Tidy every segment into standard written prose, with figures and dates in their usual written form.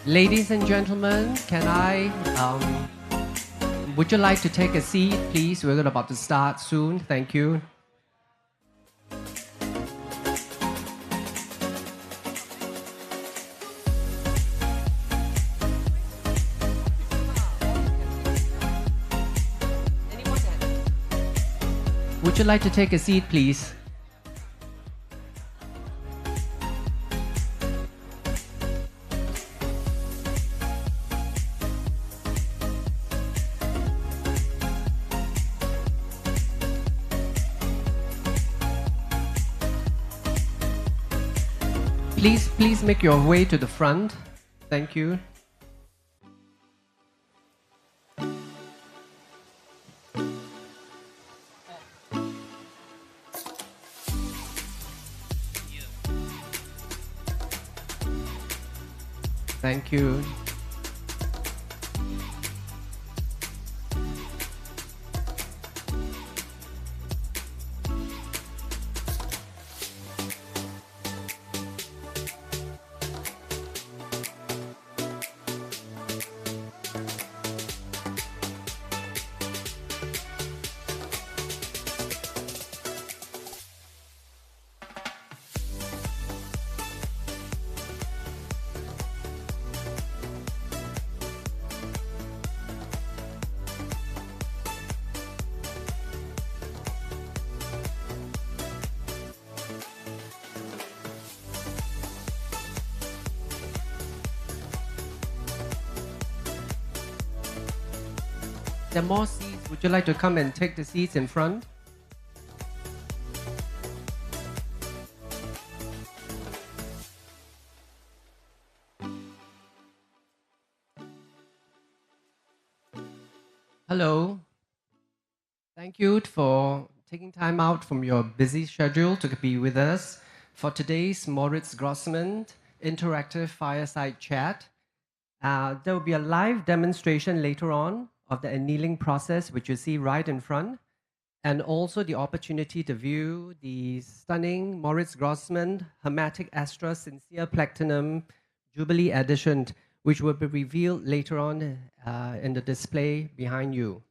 Ladies and gentlemen, would you like to take a seat, please? We're about to start soon. Thank you. Would you like to take a seat, please? Please make your way to the front. Thank you. Thank you. There are more seats. Would you like to come and take the seats in front? Hello. Thank you for taking time out from your busy schedule to be with us for today's Moritz Grossmann interactive fireside chat. There will be a live demonstration later on of the annealing process, which you see right in front, and also the opportunity to view the stunning Moritz Grossmann HAMATIC ASTRAL Sincere Platinum Jubilee Edition, which will be revealed later on in the display behind you.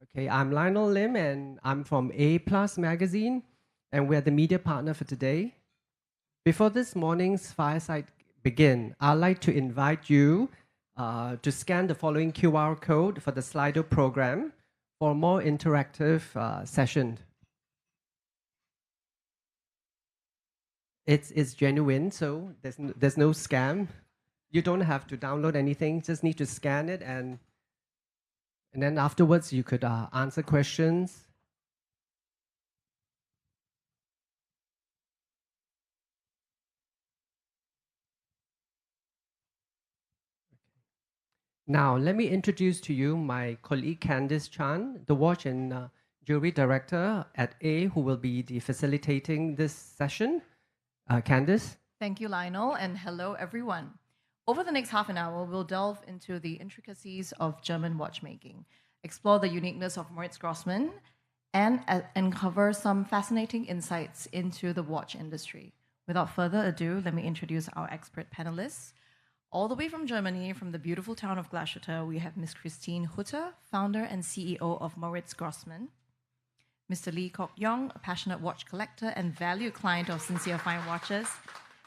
Okay, I'm Lionel Lim, and I'm from A Plus Magazine, and we're the media partner for today. Before this morning's fireside begin, I'd like to invite you to scan the following QR code for the Slido program for a more interactive session. It's genuine, so there's no scam. You don't have to download anything, just need to scan it, and then afterwards you could answer questions. Now, let me introduce to you my colleague Candice Chan, the Watch and Jewelry Director at A, who will be facilitating this session. Candice? Thank you, Lionel, and hello, everyone. Over the next half an hour, we'll delve into the intricacies of German watchmaking, explore the uniqueness of Moritz Grossmann, and uncover some fascinating insights into the watch industry. Without further ado, let me introduce our expert panelists. All the way from Germany, from the beautiful town of Glashuter, we have Ms. Christine Hutter, founder and CEO of Moritz Grossmann. Mr. Lee Kok Yong, a passionate watch collector and valued client of Sincere Fine Watches.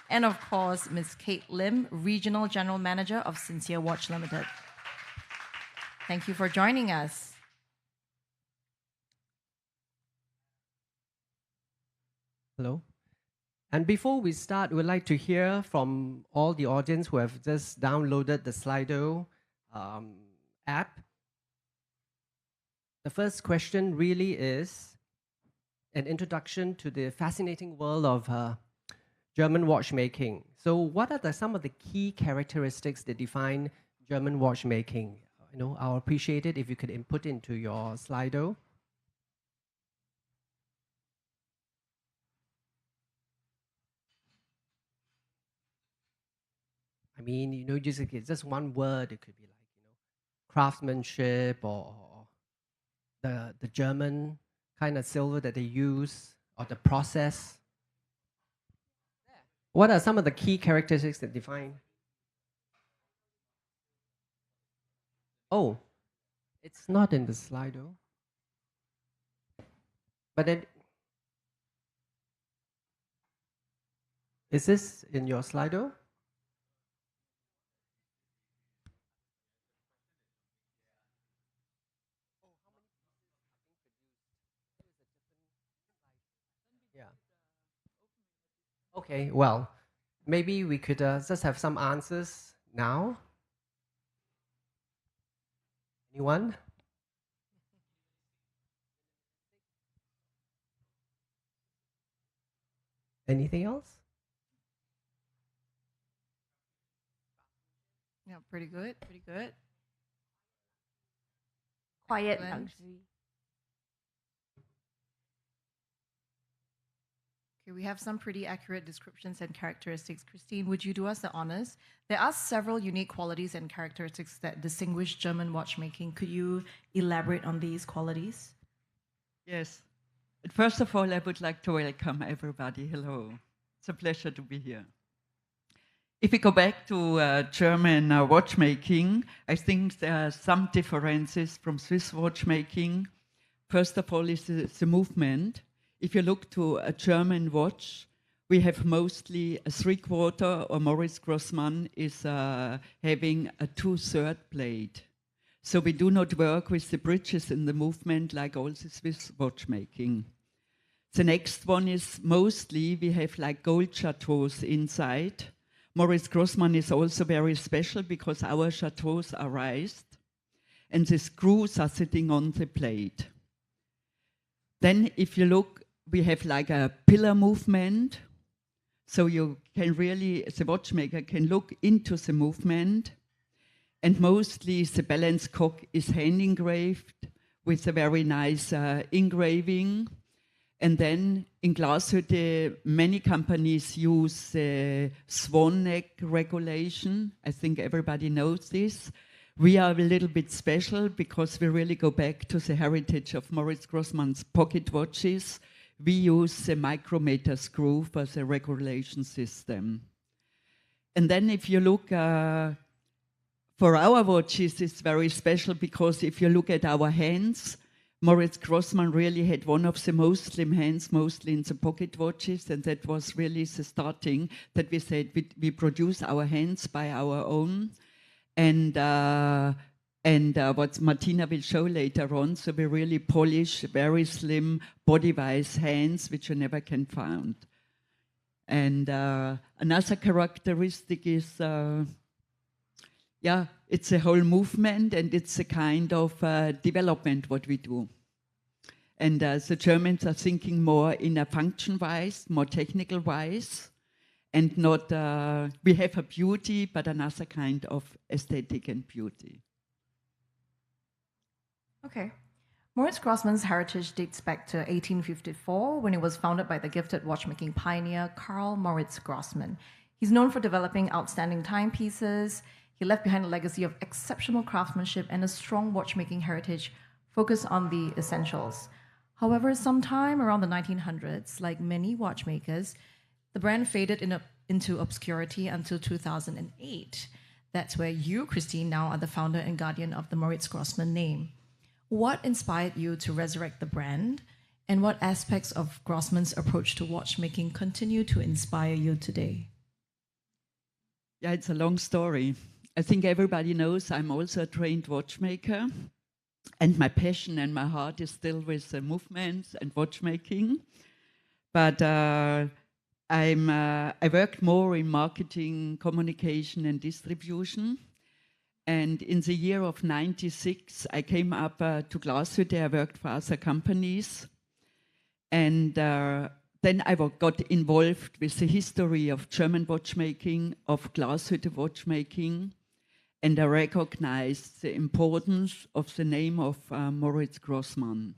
And of course, Ms. Kate Lim, Regional General Manager of Sincere Watch Limited. Thank you for joining us. Hello. And before we start, we'd like to hear from all the audience who have just downloaded the Slido app. The first question really is an introduction to the fascinating world of German watchmaking. So what are some of the key characteristics that define German watchmaking? I'll appreciate it if you could input into your Slido. I mean, just one word. It could be like, craftsmanship or the German kind of silver that they use or the process. What are some of the key characteristics that define? Oh, it's not in the Slido. But then, is this in your Slido? Yeah. Okay, well, maybe we could just have some answers now. Anyone? Anything else? Yeah, pretty good, pretty good. Quiet Excellent. luxury. Okay, we have some pretty accurate descriptions and characteristics. Christine, would you do us the honors? There are several unique qualities and characteristics that distinguish German watchmaking. Could you elaborate on these qualities? Yes. And first of all, I would like to welcome everybody. Hello. It's a pleasure to be here. If we go back to German watchmaking, I think there are some differences from Swiss watchmaking. First of all is the movement. If you look to a German watch, we have mostly a 3/4, or Moritz Grossmann is having a 2/3 blade. So we do not work with the bridges in the movement like all the Swiss watchmaking. The next one is mostly we have like gold chateaus inside. Moritz Grossmann is also very special because our chateaus are raised and the screws are sitting on the plate. Then if you look, we have like a pillar movement. So you can really, the watchmaker can look into the movement. And mostly the balance cock is hand engraved with a very nice engraving. And then in Glashütte, many companies use the swan neck regulation. I think everybody knows this. We are a little bit special because we really go back to the heritage of Moritz Grossmann's pocket watches. We use the micrometer screw for the regulation system. And then if you look for our watches, it's very special because if you look at our hands, Moritz Grossmann really had one of the most slim hands, mostly in the pocket watches, and that was really the starting that we said we produce our hands by our own. And what Martina will show later on, so we really polish very slim body-wise hands, which you never can find. And another characteristic is, it's a whole movement and it's a kind of development what we do. And the Germans are thinking more in a function-wise, more technical-wise, and not, we have a beauty, but another kind of aesthetic and beauty. Okay. Moritz Grossmann's heritage dates back to 1854 when it was founded by the gifted watchmaking pioneer Karl Moritz Grossmann. He's known for developing outstanding timepieces. He left behind a legacy of exceptional craftsmanship and a strong watchmaking heritage focused on the essentials. However, sometime around the 1900s, like many watchmakers, the brand faded into obscurity until 2008. That's where you, Christine, now are the founder and guardian of the Moritz Grossmann name. What inspired you to resurrect the brand, and what aspects of Grossmann's approach to watchmaking continue to inspire you today? Yeah, it's a long story. I think everybody knows I'm also a trained watchmaker, and my passion and my heart is still with the movements and watchmaking. But I worked more in marketing, communication, and distribution. And in the year of 96, I came up to Glashütte. I worked for other companies. And then I got involved with the history of German watchmaking, of Glashütte watchmaking. And I recognized the importance of the name of Moritz Grossmann.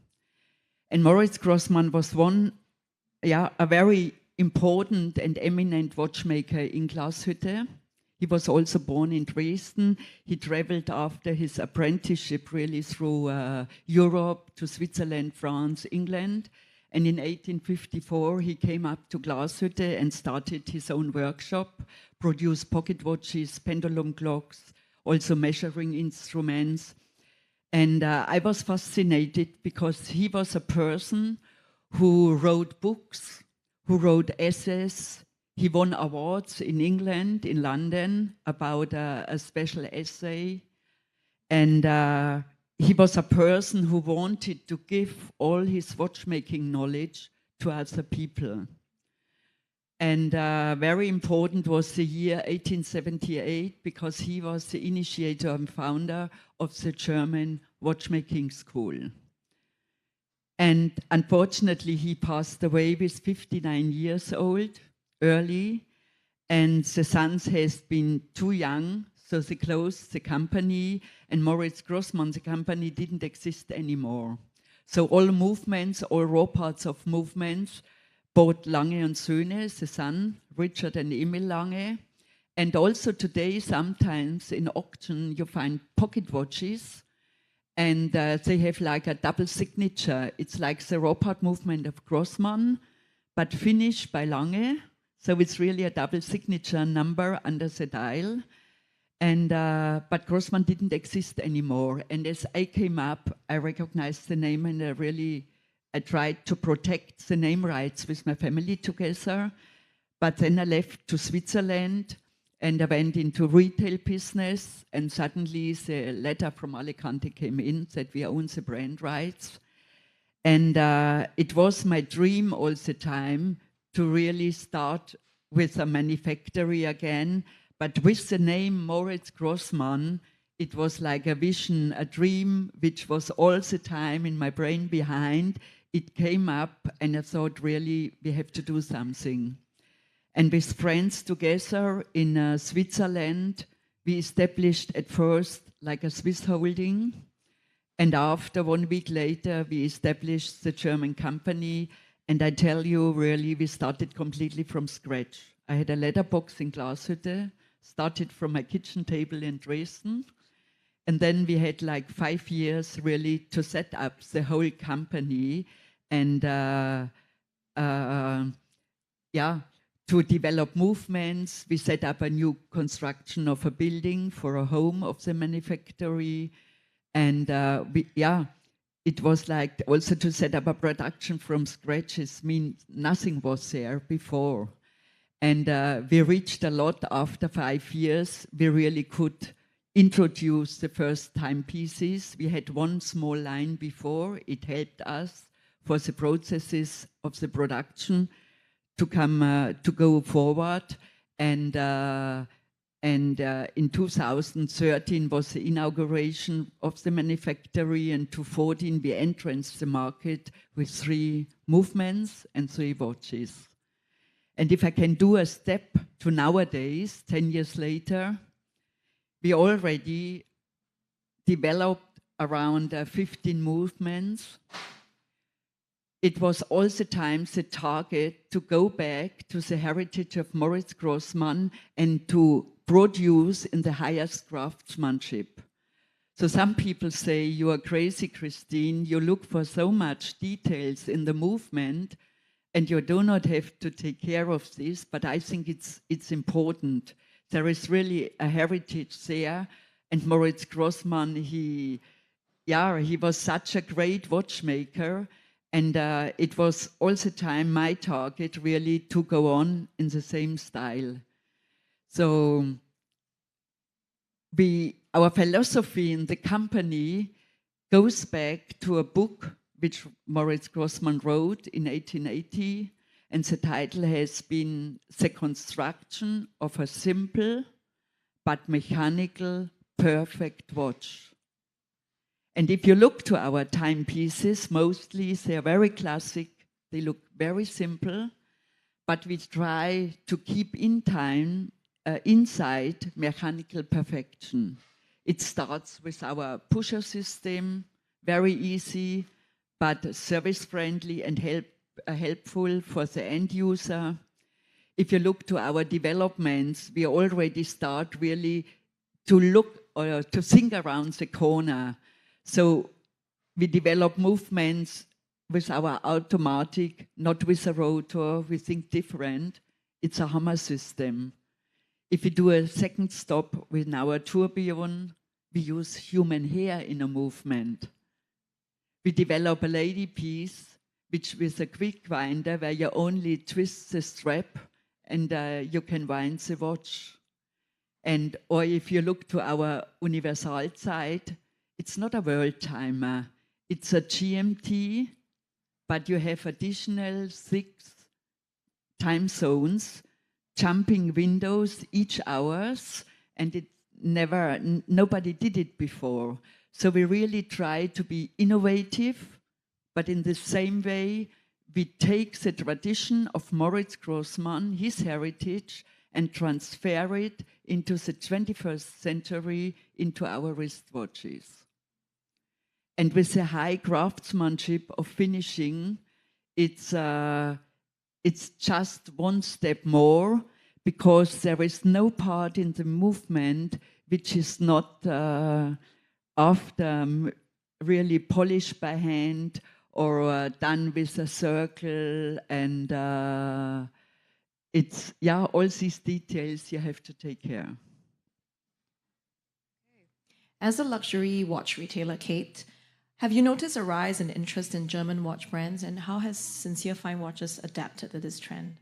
And Moritz Grossmann was a very important and eminent watchmaker in Glashütte. He was also born in Dresden. He traveled after his apprenticeship really through Europe to Switzerland, France, England. And in 1854, he came up to Glashütte and started his own workshop, produced pocket watches, pendulum clocks, also measuring instruments. And I was fascinated because he was a person who wrote books, who wrote essays. He won awards in England, in London, about a special essay. And he was a person who wanted to give all his watchmaking knowledge to other people. And very important was the year 1878, because he was the initiator and founder of the German watchmaking school. And unfortunately, he passed away with 59 years old, early, and the sons has been too young, so they closed the company, and Moritz Grossmann, the company, didn't exist anymore. So all movements, all raw parts of movements, bought Lange and Söhne, the son, Richard and Emil Lange. And also today, sometimes in auction, you find pocket watches, and they have like a double signature. It's like the raw part movement of Grossmann, but finished by Lange. So it's really a double signature number under the dial. And but Grossmann didn't exist anymore. And as I came up, I recognized the name, and I tried to protect the name rights with my family together. But then I left to Switzerland, and I went into retail business, and suddenly the letter from Alicante came in that we own the brand rights. And it was my dream all the time to really start with a manufactory again. But with the name Moritz Grossmann, it was like a vision, a dream, which was all the time in my brain behind. It came up, and I thought, really, we have to do something. And with friends together in Switzerland, we established at first like a Swiss holding. And after 1 week later, we established the German company. And I tell you, really, we started completely from scratch. I had a letterbox in Glashütte, started from my kitchen table in Dresden. And then we had like 5 years really to set up the whole company and to develop movements. We set up a new construction of a building for a home of the manufactory. And it was like also to set up a production from scratch. It means nothing was there before. And we reached a lot after 5 years. We really could introduce the first timepieces. We had one small line before. It helped us for the processes of the production to go forward. And in 2013 was the inauguration of the manufactory, and 2014 we entered the market with 3 movements and 3 watches. And if I can do a step to nowadays, 10 years later, we already developed around 15 movements. It was all the time the target to go back to the heritage of Moritz Grossmann and to produce in the highest craftsmanship. So some people say, you are crazy, Christine, you look for so much details in the movement and you do not have to take care of this, but I think it's important. There is really a heritage there, and Moritz Grossmann, he was such a great watchmaker, and it was all the time my target really to go on in the same style. So our philosophy in the company goes back to a book which Moritz Grossmann wrote in 1880, and the title has been The Construction of a Simple but Mechanical Perfect Watch. And if you look to our timepieces, mostly they are very classic, they look very simple, but we try to keep in time inside mechanical perfection. It starts with our pusher system, very easy, but service-friendly and helpful for the end user. If you look to our developments, we already start really to look or to think around the corner. So we develop movements with our automatic, not with a rotor. We think different. It's a hammer system. If we do a second stop with our tourbillon, we use human hair in a movement. We develop a lady piece, which with a quick winder, where you only twist the strap and you can wind the watch. And or if you look to our universal side, it's not a world timer, it's a GMT, but you have additional 6 time zones, jumping windows each hours, and it nobody did it before. So we really try to be innovative, but in the same way, we take the tradition of Moritz Grossmann, his heritage, and transfer it into the 21st century into our wristwatches. And with the high craftsmanship of finishing, it's just one step more, because there is no part in the movement which is not often really polished by hand or done with a circle, and it's, yeah, all these details you have to take care. As a luxury watch retailer, Kate, have you noticed a rise in interest in German watch brands, and how has Sincere Fine Watches adapted to this trend?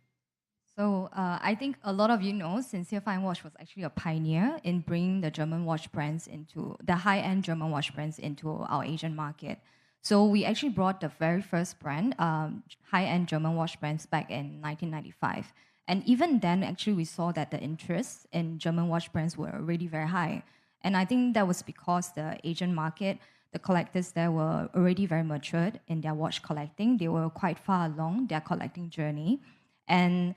So I think a lot of you know Sincere Fine Watch was actually a pioneer in bringing the German watch brands into the high-end German watch brands into our Asian market. So we actually brought the very first brand, high-end German watch brands, back in 1995. And even then, actually, we saw that the interest in German watch brands were already very high. And I think that was because the Asian market, the collectors there were already very matured in their watch collecting. They were quite far along their collecting journey. And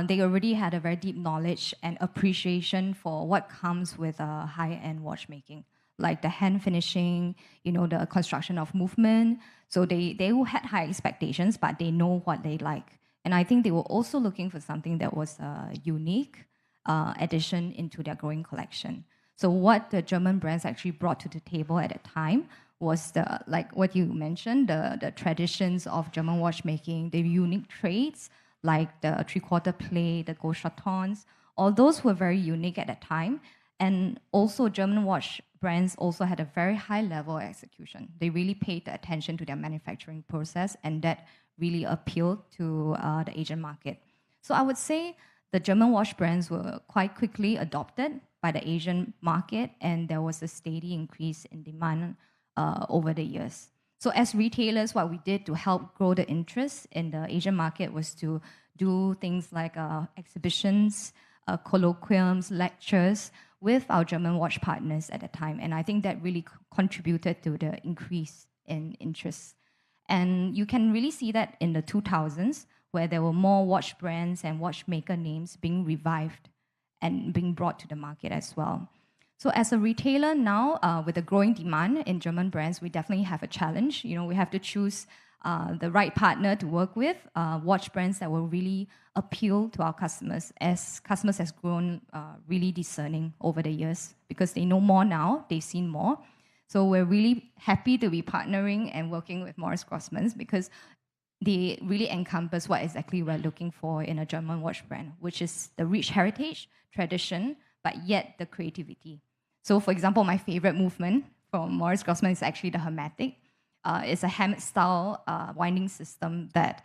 they already had a very deep knowledge and appreciation for what comes with high-end watchmaking, like the hand finishing, the construction of movement. So they had high expectations, but they know what they like. And I think they were also looking for something that was a unique addition into their growing collection. So what the German brands actually brought to the table at the time was like what you mentioned, the traditions of German watchmaking, the unique traits, like the three-quarter plate, the gold chatons. All those were very unique at that time. And also German watch brands also had a very high level of execution. They really paid attention to their manufacturing process, and that really appealed to the Asian market. So I would say the German watch brands were quite quickly adopted by the Asian market, and there was a steady increase in demand over the years. So as retailers, what we did to help grow the interest in the Asian market was to do things like exhibitions, colloquiums, lectures with our German watch partners at the time. And I think that really contributed to the increase in interest. And you can really see that in the 2000s, where there were more watch brands and watchmaker names being revived and being brought to the market as well. So as a retailer now, with the growing demand in German brands, we definitely have a challenge. We have to choose the right partner to work with, watch brands that will really appeal to our customers, as customers has grown really discerning over the years, because they know more now, they've seen more. So we're really happy to be partnering and working with Moritz Grossmann, because they really encompass what exactly we're looking for in a German watch brand, which is the rich heritage, tradition, but yet the creativity. So for example, my favorite movement from Moritz Grossmann is actually the HAMATIC. It's a hammer-style winding system that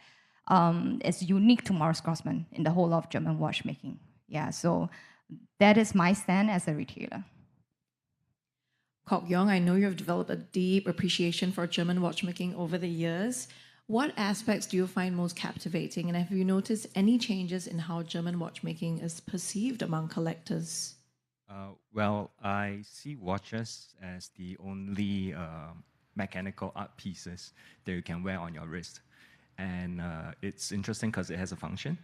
is unique to Moritz Grossmann in the whole of German watchmaking. Yeah, so that is my stand as a retailer. Kok Yong, I know you've developed a deep appreciation for German watchmaking over the years. What aspects do you find most captivating, and have you noticed any changes in how German watchmaking is perceived among collectors? Well, I see watches as the only mechanical art pieces that you can wear on your wrist. And it's interesting because it has a function,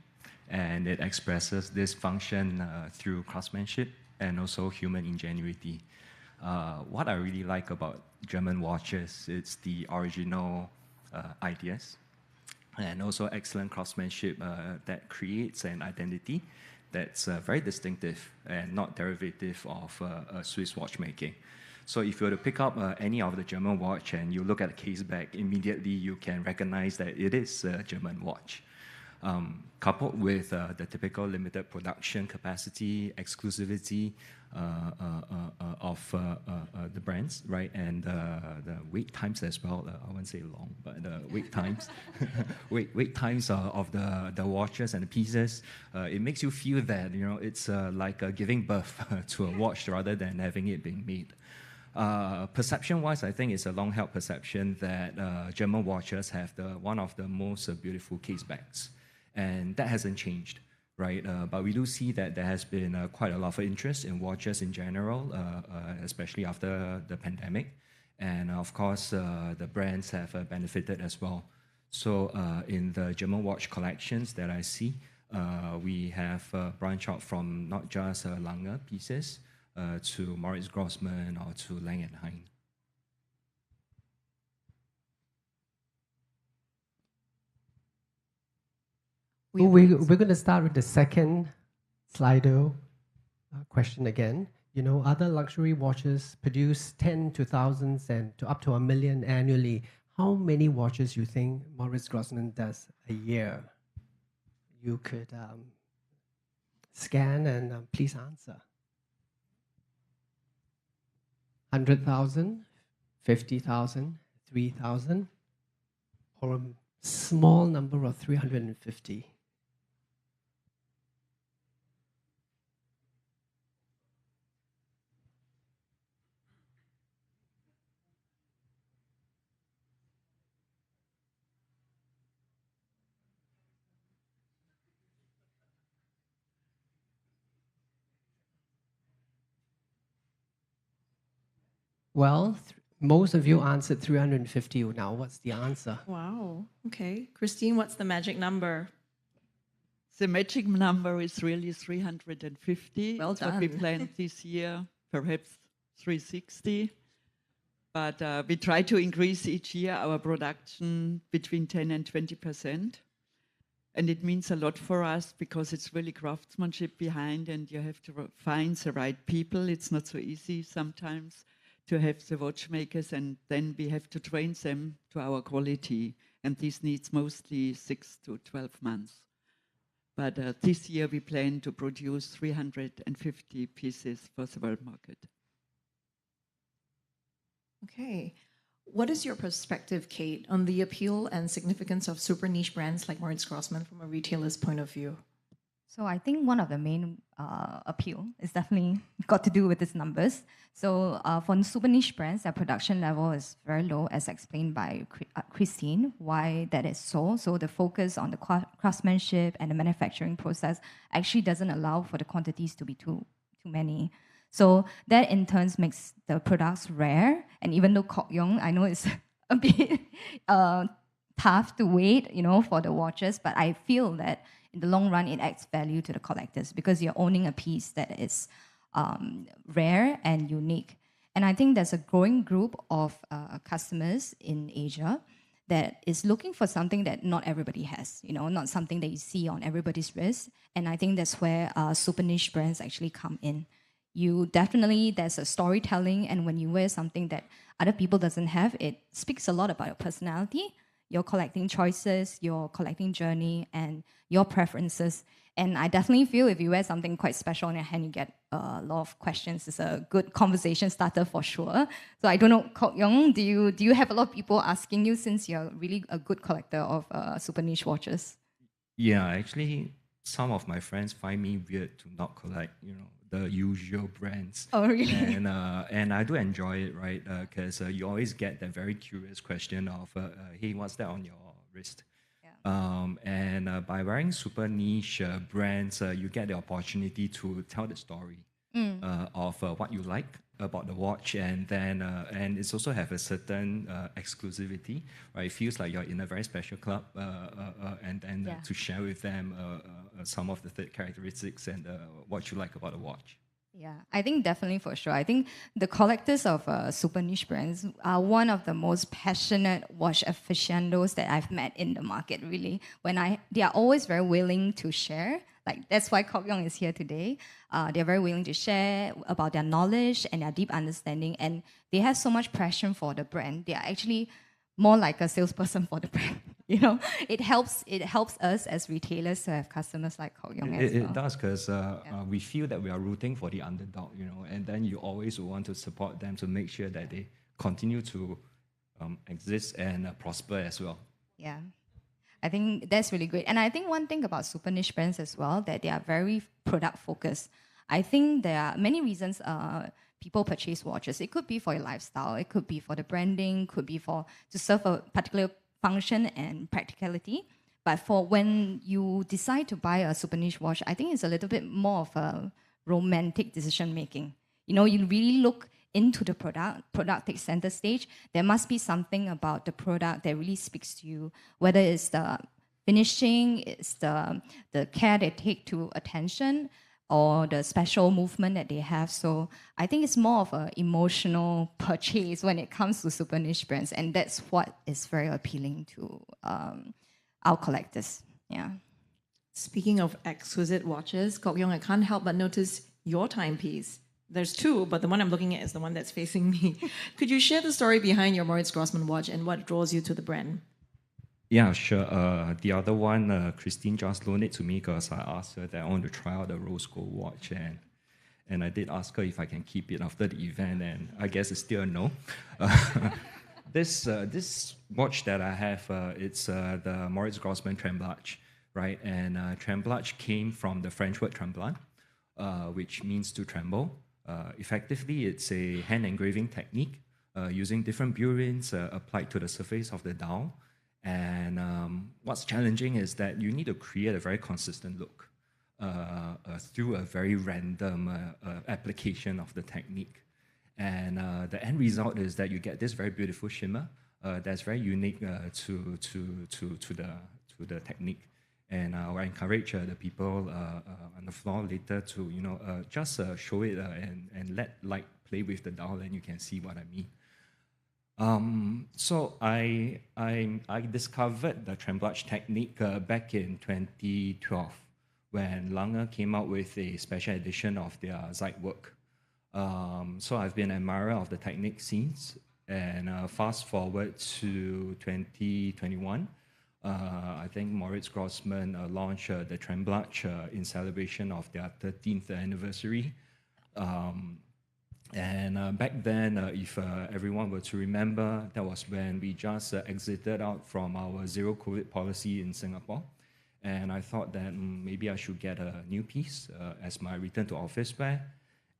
and it expresses this function through craftsmanship and also human ingenuity. What I really like about German watches is the original ideas, and also excellent craftsmanship that creates an identity that's very distinctive and not derivative of Swiss watchmaking. So if you were to pick up any of the German watch and you look at the case back, immediately you can recognize that it is a German watch. coupled with the typical limited production capacity, exclusivity of the brands, right? And the wait times as well. I won't say long, but the wait times, wait times of the watches and the pieces. It makes you feel that it's like giving birth to a watch rather than having it being made. Perception-wise, I think it's a long-held perception that German watches have one of the most beautiful case backs, and that hasn't changed, right? But we do see that there has been quite a lot of interest in watches in general, especially after the pandemic, and of course, the brands have benefited as well. So in the German watch collections that I see, we have branched out from not just Lange pieces, to Moritz Grossmann or to Lang & Hein. We're going to start with the second Slido question again. Other luxury watches produce 10 to thousands and to up to 1 million annually. How many watches you think Moritz Grossmann does a year? You could scan and please answer. 100,000, 50,000, 3,000, or a small number of 350. Well, most of you answered 350 now. What's the answer? Wow. Okay. Christine, what's the magic number? The magic number is really 350. Well What we done. planned this year, perhaps 360. But we try to increase each year our production between 10 and 20%. And it means a lot for us because it's really craftsmanship behind, and you have to find the right people. It's not so easy sometimes to have the watchmakers, and then we have to train them to our quality. And this needs mostly 6 to 12 months. But this year we plan to produce 350 pieces for the world market. Okay. What is your perspective, Kate, on the appeal and significance of super niche brands like Moritz Grossmann from a retailer's point of view? So I think one of the main appeal is definitely got to do with its numbers. So for super niche brands, their production level is very low, as explained by Christine, why that is so. So the focus on the craftsmanship and the manufacturing process actually doesn't allow for the quantities to be too many. So that in turn makes the products rare. And even though Kok Yong, I know it's a bit tough to wait, for the watches, but I feel that in the long run, it adds value to the collectors because you're owning a piece that is rare and unique. And I think there's a growing group of customers in Asia that is looking for something that not everybody has, not something that you see on everybody's wrist. And I think that's where super niche brands actually come in. There's a storytelling, and when you wear something that other people doesn't have, it speaks a lot about your personality, your collecting choices, your collecting journey, and your preferences. And I definitely feel if you wear something quite special on your hand, you get a lot of questions. It's a good conversation starter for sure. So I don't know, Kok Yong, do you have a lot of people asking you, since you're really a good collector of super niche watches? Yeah, actually, some of my friends find me weird to not collect, the usual brands. Oh, really? And I do enjoy it, right? Because you always get that very curious question of, hey, what's that on your wrist? Yeah. And by wearing super niche brands, you get the opportunity to tell the story of what you like about the watch, and then and it's also have a certain exclusivity, right? It feels like you're in a very special club, and then Yeah. to share with them some of the characteristics and what you like about the watch. Yeah, I think definitely for sure. I think the collectors of super niche brands are one of the most passionate watch aficionados that I've met in the market, really. They are always very willing to share. Like, that's why Kok Yong is here today. They're very willing to share about their knowledge and their deep understanding, and they have so much passion for the brand. They are actually more like a salesperson for the brand. You know, it helps us as retailers to have customers like Kok Yong as well. It does, because we feel that we are rooting for the underdog, you know, and then you always want to support them to make sure that they continue to exist and prosper as well. Yeah. I think that's really great. And I think one thing about super niche brands as well, that they are very product focused. I think there are many reasons people purchase watches. It could be for your lifestyle, it could be for the branding, could be for to serve a particular function and practicality. But for when you decide to buy a super niche watch, I think it's a little bit more of a romantic decision making. You know, you really look into the product takes center stage. There must be something about the product that really speaks to you, whether it's the finishing, it's the care they take to attention, or the special movement that they have. So I think it's more of an emotional purchase when it comes to super niche brands, and that's what is very appealing to our collectors. Yeah. Speaking of exquisite watches, Kok Yong, I can't help but notice your timepiece. There's two, but the one I'm looking at is the one that's facing me. Could you share the story behind your Moritz Grossmann watch and what draws you to the brand? Yeah, sure. The other one, Christine just loaned it to me because I asked her that I want to try out the rose gold watch, and I did ask her if I can keep it after the event, and I guess it's still a no. This watch that I have, it's the Moritz Grossmann Tremblage, right? And tremblage came from the French word tremblant, which means to tremble. Effectively, it's a hand engraving technique using different burins applied to the surface of the dial. And what's challenging is that you need to create a very consistent look through a very random application of the technique. And the end result is that you get this very beautiful shimmer that's very unique to the technique. And I will encourage the people on the floor later to just show it and let light play with the dial, and you can see what I mean. So I discovered the tremblage technique back in 2012 when Lange came out with a special edition of their Zeit work. So I've been an admirer of the technique since, and fast forward to 2021, I think Moritz Grossmann launched the tremblage in celebration of their 13th anniversary. And back then, if everyone were to remember, that was when we just exited out from our zero COVID policy in Singapore. And I thought that maybe I should get a new piece as my return to office wear,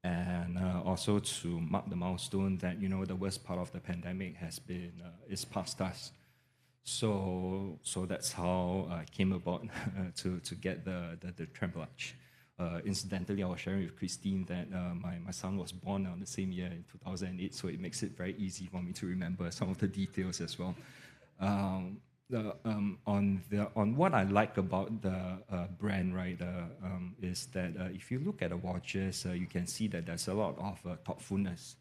and also to mark the milestone that, the worst part of the pandemic is past us. So that's how I came about to get the tremblage. Incidentally, I was sharing with Christine that my son was born on the same year in 2008, so it makes it very easy for me to remember some of the details as well. On what I like about the brand, right, is that if you look at the watches, you can see that there's a lot of thoughtfulness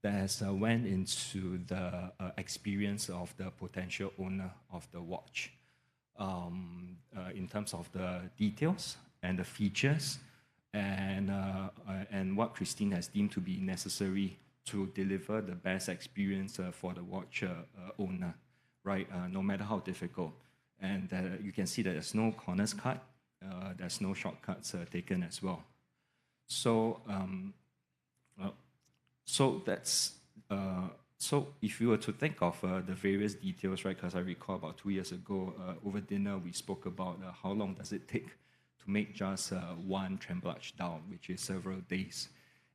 that has went into the experience of the potential owner of the watch, in terms of the details and the features, and what Christine has deemed to be necessary to deliver the best experience for the watch owner, right? No matter how difficult. And you can see that there's no corners cut, there's no shortcuts taken as well. So, so if you were to think of the various details, right? Because I recall about 2 years ago, over dinner, we spoke about how long does it take to make just one tremblage dial, which is several days.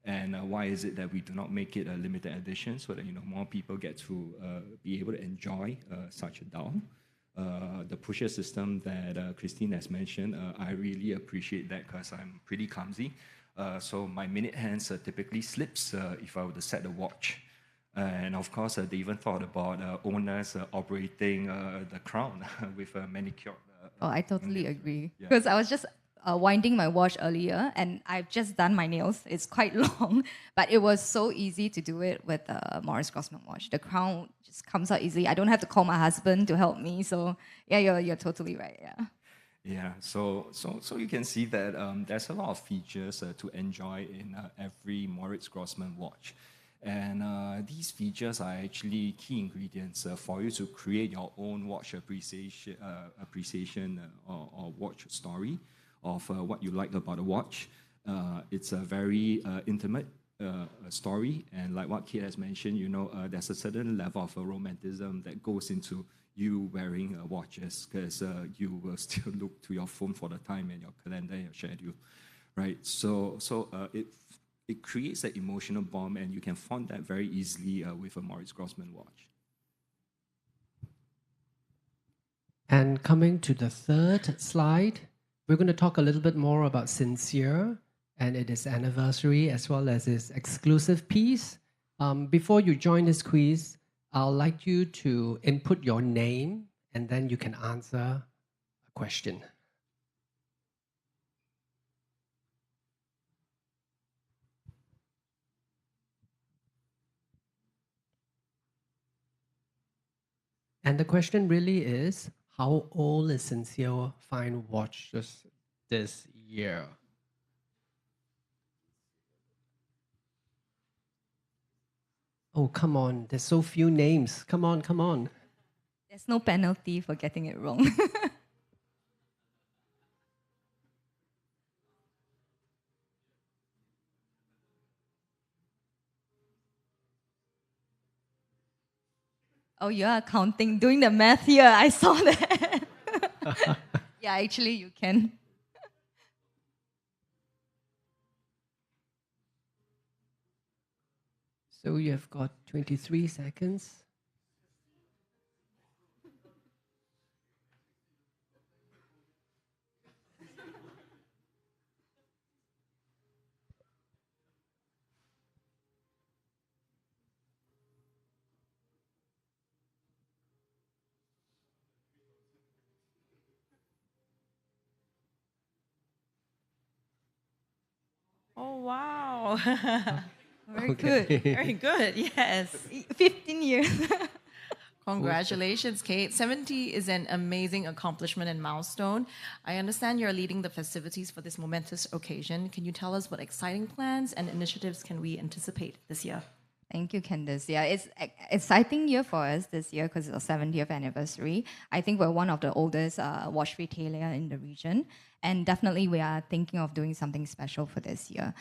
And why is it that we do not make it a limited edition so that more people get to be able to enjoy such a dial? The pusher system that Christine has mentioned, I really appreciate that because I'm pretty clumsy. So my minute hands typically slips if I were to set the watch. And of course, they even thought about owners operating the crown with a manicured. Oh, I totally agree. Because I was just winding my watch earlier, and I've just done my nails. It's quite long, but it was so easy to do it with the Moritz Grossmann watch. The crown just comes out easily. I don't have to call my husband to help me. So yeah, you're totally right. Yeah. Yeah, so you can see that there's a lot of features to enjoy in every Moritz Grossmann watch. And these features are actually key ingredients for you to create your own watch appreciation or watch story of what you like about a watch. It's a very intimate story, and like what Kate has mentioned, you know, there's a certain level of romanticism that goes into you wearing watches, because you will still look to your phone for the time and your calendar and your schedule, right? So it creates that emotional bond, and you can fond that very easily with a Moritz Grossmann watch. And coming to the third slide, we're going to talk a little bit more about Sincere and its anniversary, as well as its exclusive piece. Before you join this quiz, I'd like you to input your name, and then you can answer a question. And the question really is, how old is Sincere Fine Watches this year? Oh, come on. There's so few names. Come on, come on. There's no penalty for getting it wrong. Oh, you are counting, doing the math here. I saw that. Yeah, actually, you can. So you have got 23 seconds. Oh, wow. Very good. Very good, yes. 15 years. Congratulations, Kate. 70 is an amazing accomplishment and milestone. I understand you're leading the festivities for this momentous occasion. Can you tell us what exciting plans and initiatives can we anticipate this year? Thank you, Candice. Yeah, it's an exciting year for us this year because it's our 70th anniversary. I think we're one of the oldest watch retailer in the region, and definitely we are thinking of doing something special for this year.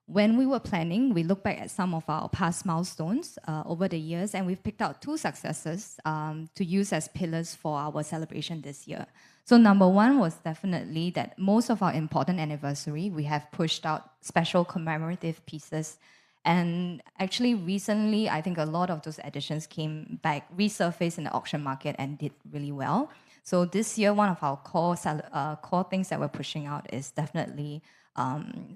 When we were planning, we looked back at some of our past milestones over the years, and we've picked out 2 successes to use as pillars for our celebration this year. So number 1 was definitely that most of our important anniversary, we have pushed out special commemorative pieces. And actually, recently, I think a lot of those editions came back, resurfaced in the auction market and did really well. So this year, one of our core things that we're pushing out is definitely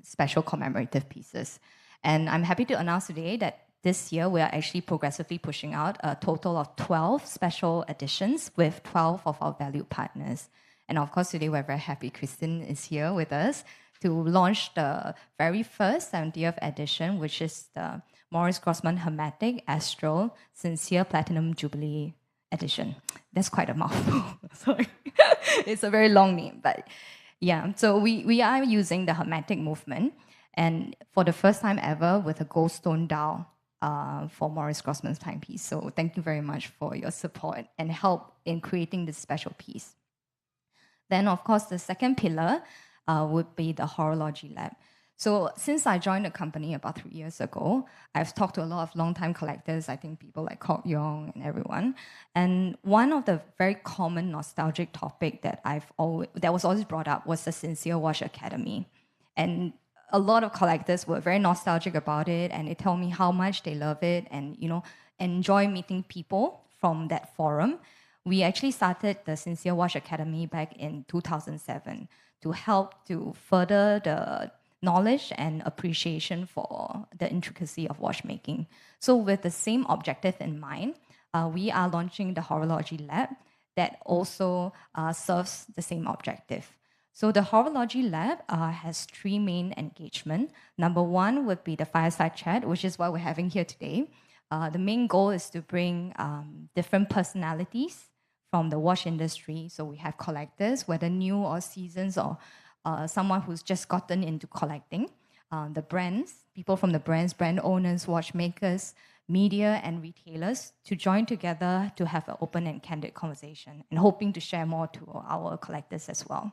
special commemorative pieces. And I'm happy to announce today that this year we are actually progressively pushing out a total of 12 special editions with 12 of our valued partners. And of course, today we're very happy Christine is here with us to launch the very first 70th edition, which is the Moritz Grossmann HAMATIC ASTRAL Sincere Platinum Jubilee edition. That's quite a mouthful. Sorry. It's a very long name, but yeah. So we are using the HAMATIC movement, and for the first time ever with a gold stone dial for Moritz Grossmann's timepiece. So thank you very much for your support and help in creating this special piece. Then, of course, the second pillar would be the Horology Lab. So since I joined the company about 3 years ago, I've talked to a lot of long-time collectors, I think people like Kok Yong and everyone. And one of the very common nostalgic topic that that was always brought up was the Sincere Watch Academy. And a lot of collectors were very nostalgic about it, and they tell me how much they love it and, you know, enjoy meeting people from that forum. We actually started the Sincere Watch Academy back in 2007 to help to further the knowledge and appreciation for the intricacy of watchmaking. So with the same objective in mind, we are launching the Horology Lab that also serves the same objective. So the Horology Lab has 3 main engagements. Number 1 would be the Fireside Chat, which is what we're having here today. The main goal is to bring different personalities from the watch industry. So we have collectors, whether new or seasons or someone who's just gotten into collecting, the brands, people from the brands, brand owners, watchmakers, media, and retailers to join together to have an open and candid conversation, and hoping to share more to our collectors as well.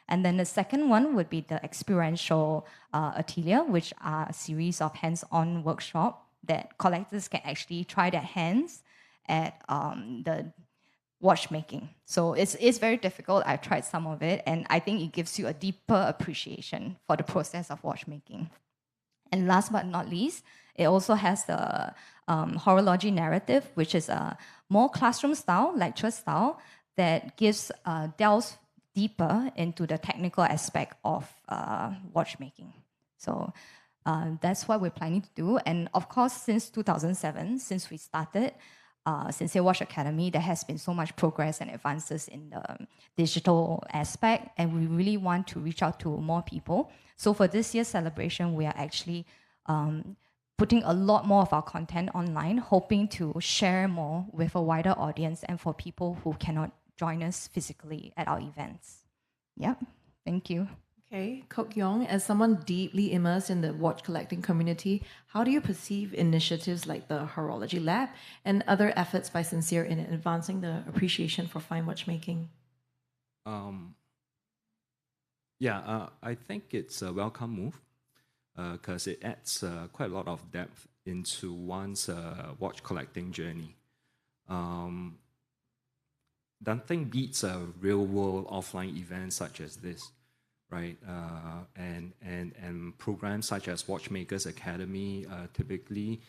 And then the second one would be the experiential atelier, which are a series of hands-on workshop that collectors can actually try their hands at the watchmaking. So it's very difficult. I've tried some of it, and I think it gives you a deeper appreciation for the process of watchmaking. And last but not least, it also has the horology narrative, which is a more classroom style, lecture style, that delves deeper into the technical aspect of watchmaking. So that's what we're planning to do. And of course, since 2007, since we started Sincere Watch Academy, there has been so much progress and advances in the digital aspect, and we really want to reach out to more people. So for this year's celebration, we are actually putting a lot more of our content online, hoping to share more with a wider audience and for people who cannot join us physically at our events. Yep, thank you. Okay, Kok Yong, as someone deeply immersed in the watch collecting community, how do you perceive initiatives like the Horology Lab and other efforts by Sincere in advancing the appreciation for fine watchmaking? I think it's a welcome move because it adds quite a lot of depth into one's watch collecting journey. Nothing beats a real-world offline event such as this. Right, and programs such as Watchmakers Academy typically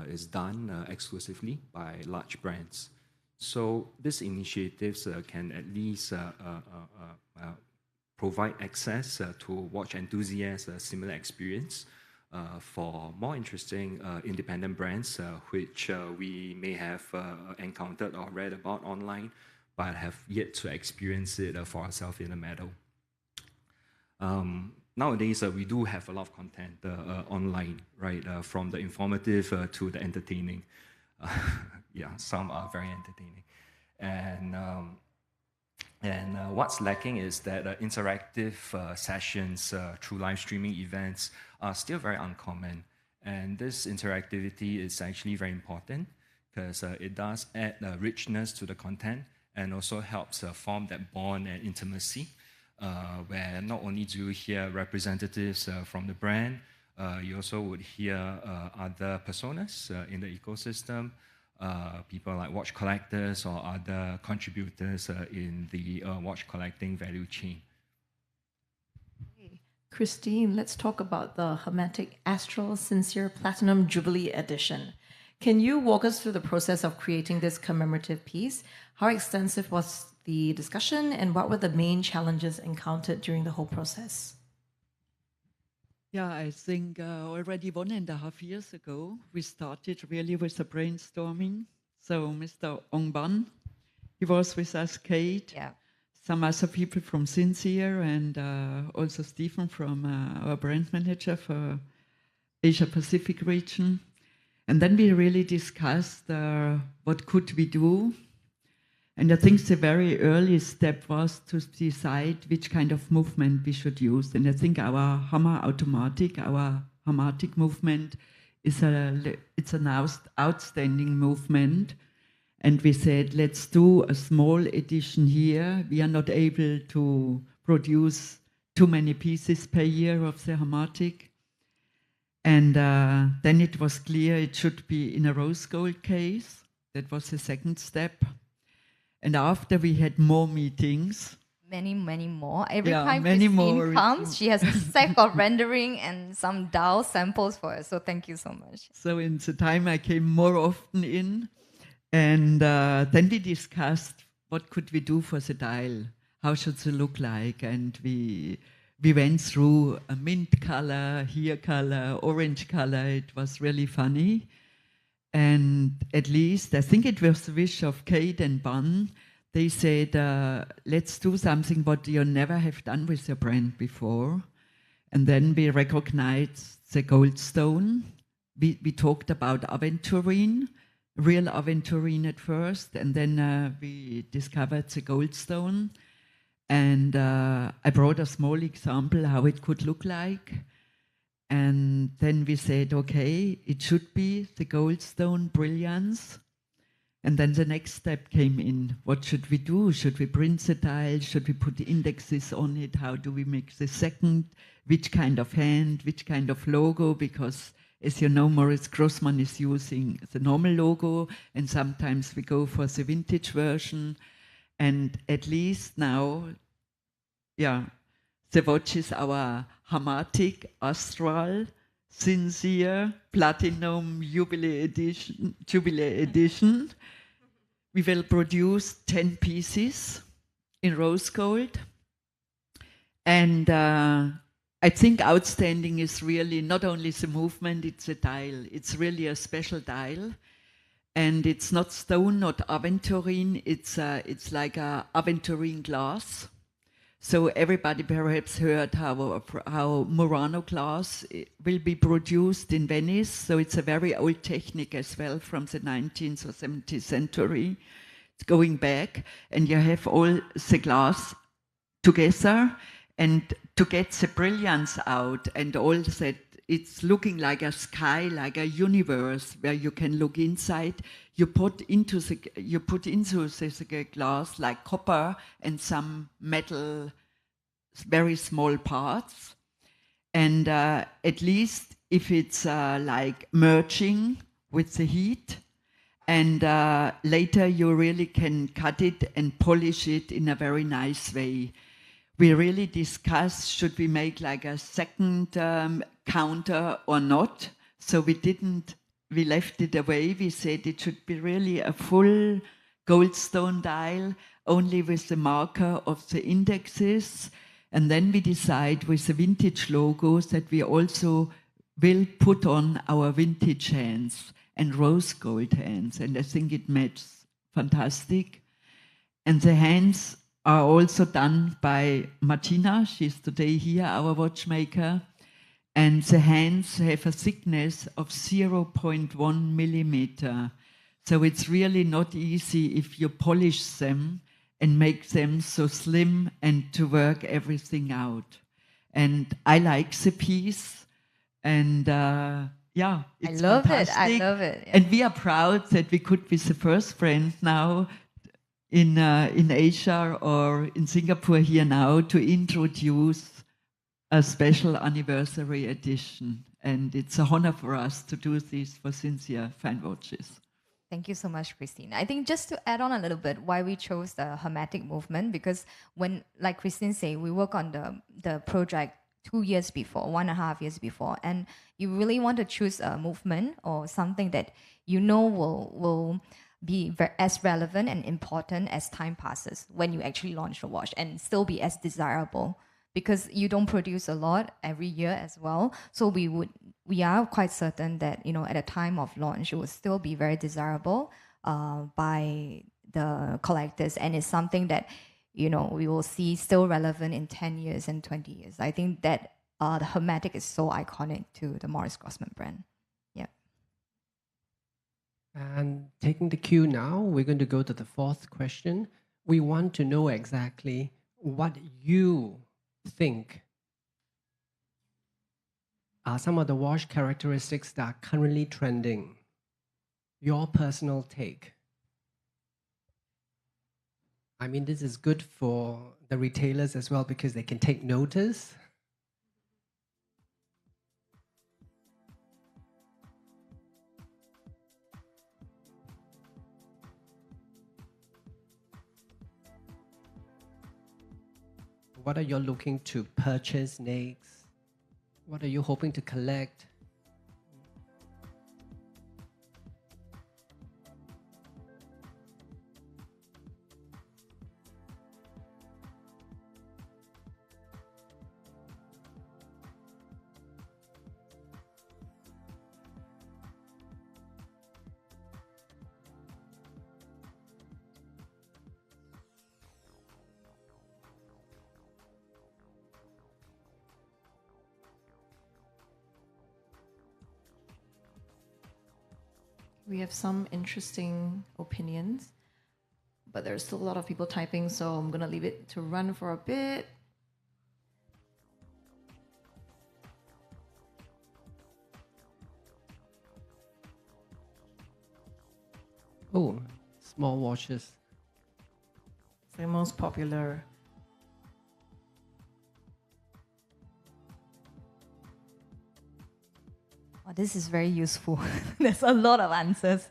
is done exclusively by large brands. So these initiatives can at least provide access to watch enthusiasts a similar experience for more interesting independent brands, which we may have encountered or read about online, but have yet to experience it for ourselves in the meadow. Nowadays, we do have a lot of content online, right? From the informative to the entertaining. Some are very entertaining. And what's lacking is that interactive sessions through live streaming events are still very uncommon. And this interactivity is actually very important because it does add richness to the content and also helps form that bond and intimacy. Where not only do you hear representatives from the brand, you also would hear other personas in the ecosystem, people like watch collectors or other contributors in the watch collecting value chain. Christine, let's talk about the HAMATIC ASTRAL Sincere Platinum Jubilee Edition. Can you walk us through the process of creating this commemorative piece? How extensive was the discussion, and what were the main challenges encountered during the whole process? Yeah, I think already 1.5 years ago, we started really with the brainstorming. So Mr. Ong Ban, he was with us, Kate, some other people from Sincere, and also Stephen from our brand manager for Asia Pacific region. And then we really discussed what could we do. And I think the very early step was to decide which kind of movement we should use. And I think our HAMATIC movement it's an outstanding movement. And we said, let's do a small edition here. We are not able to produce too many pieces per year of the HAMATIC. And then it was clear it should be in a rose gold case. That was the second step. And after we had more meetings. Many more. Every time Christine comes, she has a stack of rendering and some dial samples for us. So thank you so much. So in the time I came more often in. And then we discussed what could we do for the dial. How should it look like? And we went through a mint color, here color, orange color. It was really funny. And at least, I think it was the wish of Kate and Bun, they said, let's do something what you never have done with your brand before. And then we recognized the goldstone. We talked about aventurine, real aventurine at first, and then we discovered the goldstone. And I brought a small example how it could look like. And then we said, okay, it should be the goldstone brilliance. And then the next step came in. What should we do? Should we print the dial? Should we put indexes on it? How do we make the second? Which kind of hand? Which kind of logo? Because, as you know, Moritz Grossmann is using the normal logo, and sometimes we go for the vintage version. And at least now, yeah, the watch is our HAMATIC ASTRAL Sincere Platinum Jubilee edition. We will produce 10 pieces in rose gold. And I think outstanding is really not only the movement, it's a dial. It's really a special dial. And it's not stone, not aventurine. It's like a aventurine glass. So everybody perhaps heard how Murano glass will be produced in Venice. So it's a very old technique as well from the 19th or 17th century. It's going back, and you have all the glass together, and to get the brilliance out and all that, it's looking like a sky, like a universe where you can look inside. You put into the glass like copper and some metal, very small parts. And at least if it's like merging with the heat, and later you really can cut it and polish it in a very nice way. We really discussed, should we make like a second counter or not? So we left it away. We said it should be really a full goldstone dial, only with the marker of the indexes. And then we decide with the vintage logos that we also will put on our vintage hands and rose gold hands. And I think it matches fantastic. And the hands are also done by Martina. She's today here, our watchmaker. And the hands have a thickness of 0.1 millimeter. So it's really not easy if you polish them and make them so slim and to work everything out. And I like the piece. And yeah, it's fantastic. I love it. Yeah. And we are proud that we could be the first brand now in Asia or in Singapore here now to introduce a special anniversary edition. And it's a honor for us to do this for Sincere Fine Watches. Thank you so much, Christine. I think just to add on a little bit why we chose the HAMATIC movement, because when, like Christine said, we work on the project 2 years before, 1.5 years before, and you really want to choose a movement or something that you know will be as relevant and important as time passes when you actually launch a watch, and still be as desirable, because you don't produce a lot every year as well. So we are quite certain that, you know, at the time of launch, it will still be very desirable by the collectors, and it's something that, you know, we will see still relevant in 10 years and 20 years. I think that the HAMATIC is so iconic to the Moritz Grossmann brand. Yeah. And taking the cue now, we're going to go to the fourth question. We want to know exactly what you think are some of the watch characteristics that are currently trending. Your personal take. I mean, this is good for the retailers as well because they can take notice. What are you looking to purchase next? What are you hoping to collect? We have some interesting opinions, but there's still a lot of people typing, so I'm going to leave it to run for a bit. Oh, small watches. It's the most popular. Oh, this is very useful. There's a lot of answers.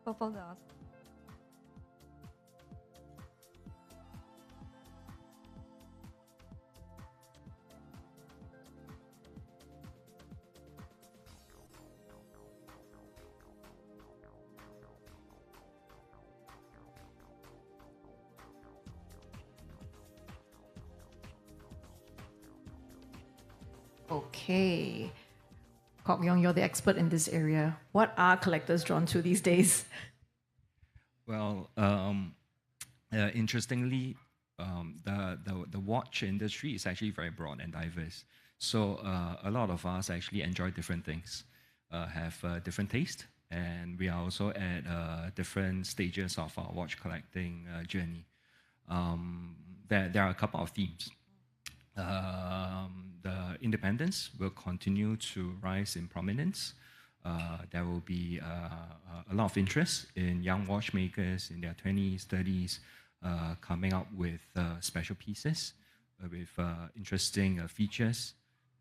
Purple girls. Okay. Kok Yong, you're the expert in this area. What are collectors drawn to these days? Well, interestingly, the watch industry is actually very broad and diverse. So a lot of us actually enjoy different things, have different taste, and we are also at different stages of our watch collecting journey. There are a couple of themes. The independence will continue to rise in prominence. There will be a lot of interest in young watchmakers in their 20s, 30s, coming up with special pieces with interesting features.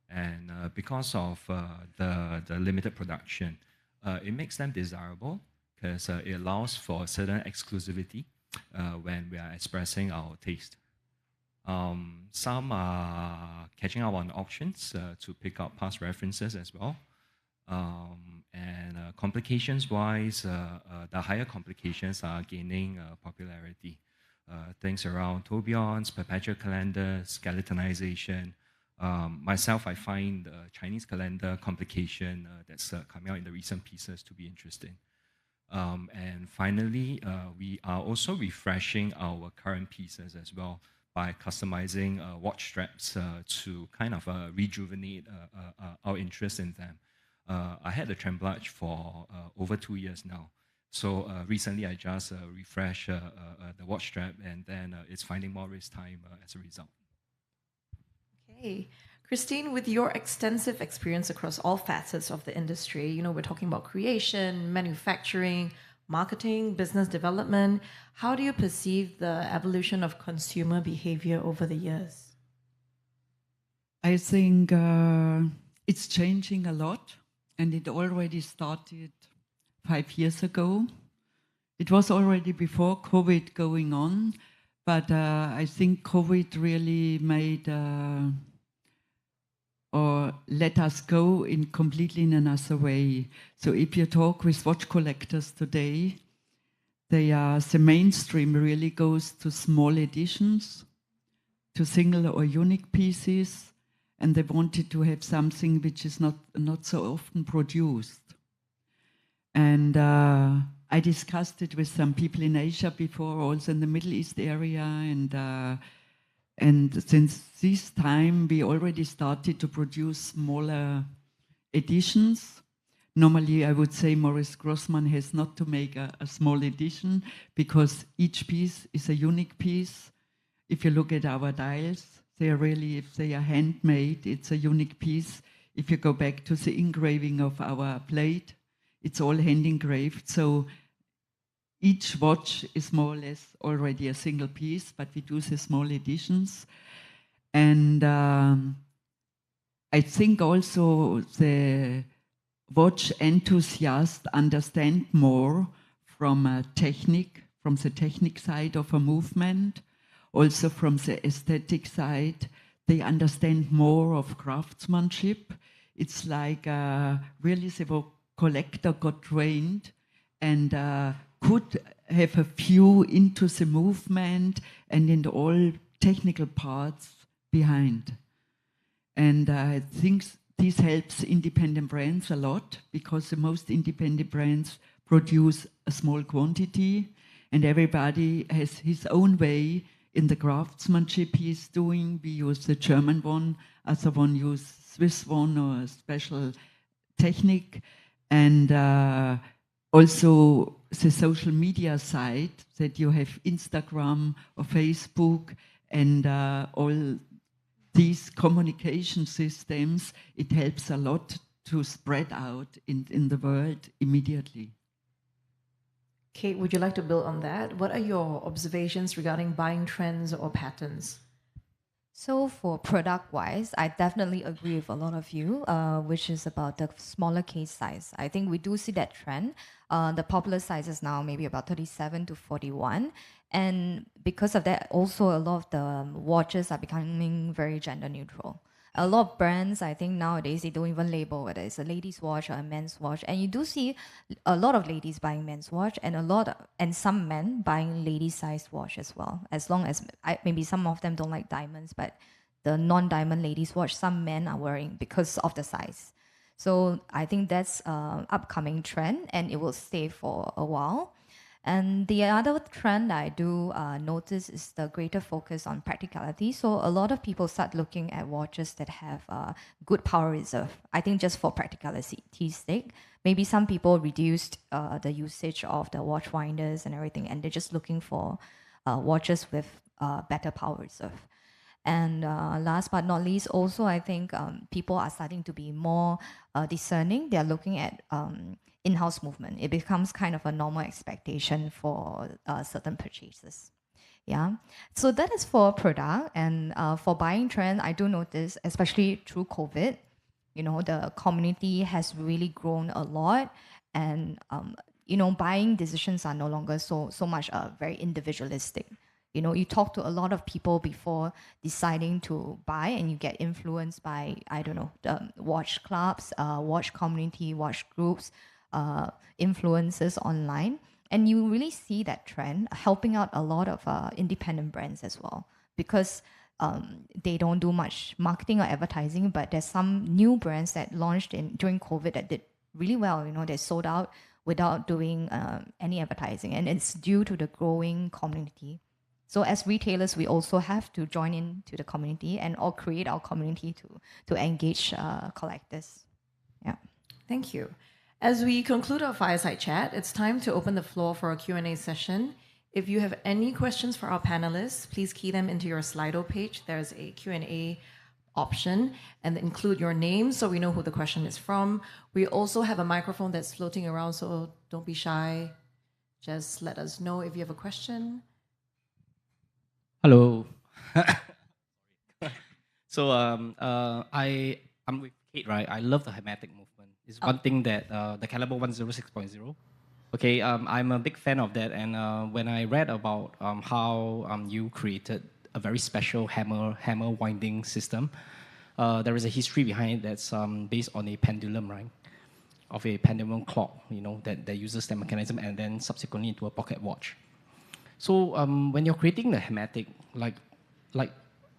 And because of the limited production, it makes them desirable because it allows for a certain exclusivity when we are expressing our taste. Some are catching up on auctions to pick up past references as well. And complications-wise, the higher complications are gaining popularity. Things around tourbillons, perpetual calendars, skeletonization. Myself, I find the Chinese calendar complication that's coming out in the recent pieces to be interesting. And finally, we are also refreshing our current pieces as well by customizing watch straps to kind of rejuvenate our interest in them. I had the tremblage for over 2 years now. So recently I just refreshed the watch strap, and then it's finding more wrist time as a result. Okay. Christine, with your extensive experience across all facets of the industry, you know, we're talking about creation, manufacturing, marketing, business development. How do you perceive the evolution of consumer behavior over the years? I think it's changing a lot, and it already started 5 years ago. It was already before COVID going on, but I think COVID really made or let us go in completely in another way. So if you talk with watch collectors today, the mainstream really goes to small editions, to single or unique pieces, and they wanted to have something which is not so often produced. And I discussed it with some people in Asia before, also in the Middle East area, and since this time, we already started to produce smaller editions. Normally, I would say Moritz Grossmann has not to make a small edition because each piece is a unique piece. If you look at our dials, they are really, if they are handmade, it's a unique piece. If you go back to the engraving of our plate, it's all hand engraved. So each watch is more or less already a single piece, but we do the small editions. And I think also the watch enthusiasts understand more from the technique side of a movement, also from the aesthetic side. They understand more of craftsmanship. It's like really the collector got trained and could have a view into the movement and in all technical parts behind. And I think this helps independent brands a lot because the most independent brands produce a small quantity and everybody has his own way in the craftsmanship he's doing. We use the German one, other one use Swiss one or a special technique. And also the social media side, that you have Instagram or Facebook and all these communication systems, it helps a lot to spread out in the world immediately. Kate, would you like to build on that? What are your observations regarding buying trends or patterns? So for product-wise, I definitely agree with a lot of you, which is about the smaller case size. I think we do see that trend. The popular size is now maybe about 37 to 41. And because of that, also a lot of the watches are becoming very gender neutral. A lot of brands, I think nowadays, they don't even label whether it's a ladies' watch or a men's watch. And you do see a lot of ladies buying men's watch and some men buying lady-sized watch as well. As long as, maybe some of them don't like diamonds, but the non-diamond ladies' watch, some men are wearing because of the size. So I think that's an upcoming trend, and it will stay for a while. And the other trend I do notice is the greater focus on practicality. So a lot of people start looking at watches that have good power reserve. I think just for practicality's sake, maybe some people reduced the usage of the watch winders and everything, and they're just looking for watches with better power reserve. And last but not least, also I think people are starting to be more discerning. They're looking at in-house movement. It becomes kind of a normal expectation for certain purchases. Yeah. So that is for product. And for buying trend, I do notice, especially through COVID, you know, the community has really grown a lot. And, you know, buying decisions are no longer so much very individualistic. You know, you talk to a lot of people before deciding to buy, and you get influenced by, I don't know, the watch clubs, watch community, watch groups, influencers online. And you really see that trend helping out a lot of independent brands as well, because they don't do much marketing or advertising, but there's some new brands that launched during COVID that did really well. You know, they sold out without doing any advertising, and it's due to the growing community. So as retailers, we also have to join into the community and or create our community to engage collectors. Yeah. Thank you. As we conclude our fireside chat, it's time to open the floor for a Q&A session. If you have any questions for our panelists, please key them into your Slido page. There's a Q&A option, and include your name so we know who the question is from. We also have a microphone that's floating around, so don't be shy. Just let us know if you have a question. Hello. So I'm with Kate, right? I love the HAMATIC movement. It's one thing that the Caliber 106.0. Okay, I'm a big fan of that. And when I read about how you created a very special hammer winding system, there is a history behind it that's based on a pendulum, right? Of a pendulum clock, you know, that uses that mechanism and then subsequently into a pocket watch. So when you're creating the HAMATIC, like